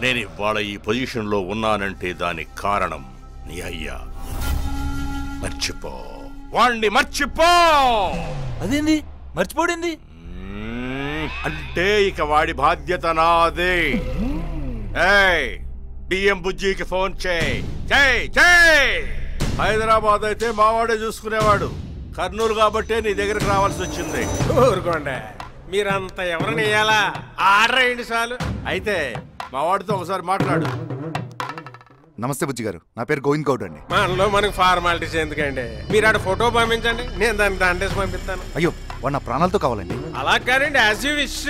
నేను ఇవాళ ఈ పొజిషన్లో ఉన్నానంటే దానికి కారణం నీ అయ్యా. మర్చిపో, వాణ్ణి మర్చిపో. అదేంది మర్చిపోడింది అంటే ఇక వాడి బాధ్యత నాదే. ఏయ్, బియ్యం బుజ్జికి ఫోన్ చేయి. హైదరాబాద్ అయితే మావాడే చూసుకునేవాడు, కర్నూలు కాబట్టే నీ దగ్గరకు రావాల్సి వచ్చింది. ఊరుకోండి, మీరంతా ఎవరిని వేయాలా? ఆర్డర్ అయ్యండి చాలు. అయితే మావాడితో ఒకసారి మాట్లాడు. నమస్తే బుజ్జి గారు, నా పేరు గోవింద్ గౌడ్ అండి. మనలో మనకు ఫార్మాలిటీస్ ఎందుకండి? మీరు ఆడ ఫోటో పంపించండి, నేను దానికి దండేసి పంపిస్తాను. అయ్యో, వాడు నా ప్రాణాలతో కావాలండి. అలా కాదండి, యాజ్ యూ విష్.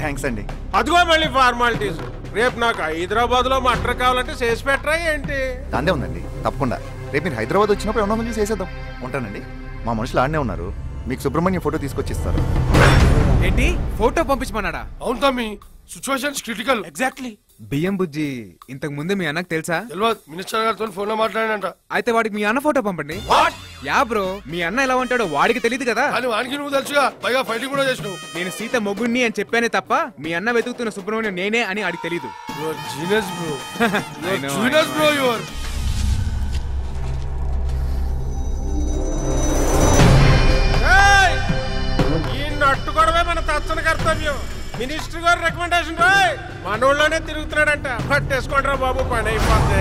థ్యాంక్స్ అండి. అదిగో మళ్ళీ ఫార్మాలిటీస్. రేపు నాకు హైదరాబాద్ లో మటర్ కావాలంటే చేసి పెట్టరా ఏంటి? దాన్నే ఉందండి, తప్పకుండా. రేపు మీరు హైదరాబాద్ వచ్చినప్పుడు ఏమన్నా మంది చేసేద్దాం. ఉంటానండి. మా మనుషులు ఆడనే ఉన్నారు, మీకు సుబ్రహ్మణ్యం ఫోటో తీసుకొచ్చిస్తారు. ఏంటి ఫోటో పంపించమన్నాడా? అవును తమ్మి, సిచ్యువేషన్స్ క్రిటికల్. ఎగ్జాక్ట్లీ. బియ్యం బుజ్జి ఇంతకు ముందే మీ అన్నకు తెలుసా? తెలియదు, మినిస్టర్ గారితో ఫోన్ లో మాట్లాడానంట. అయితే వాడికి మీ అన్న ఫోటో పంపండి. యా బ్రో, మీ అన్న ఎలా ఉంటాడో వాడికి తెలియదు కదా. కానీ వానికి నువ్వు తెలుసుగా, పైగా ఫైటింగ్ కూడా చేసినావు. నేను సీత మొగుణ్ణి అని చెప్పానే తప్ప మీ అన్న వెతుకుతున్న సుబ్రహ్మణ్యం నేనే అని ఆడికి తెలీదు. Genius bro, genius bro your. ఈ నట్టుకోవడమే మన తచ్చని కర్తవ్యం. మినిస్టర్ గారు రికమెండేషన్ మనోళ్ళనే తిరుగుతున్నాడంట. పట్టేసుకోండి రా బాబు, పని అయిపోతే.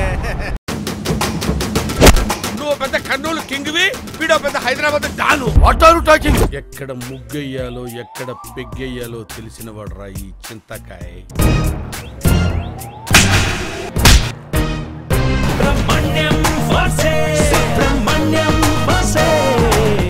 నువ్వు పెద్ద కర్నూలు కింగ్వి, వీడో పెద్ద Hyderabad don. What are you talking? ఎక్కడ ముగ్గెయ్యాలో ఎక్కడ పెగ్గెయ్యాలో తెలిసిన వాడురా ఈ చింతకాయ. సుబ్రహ్మణ్యం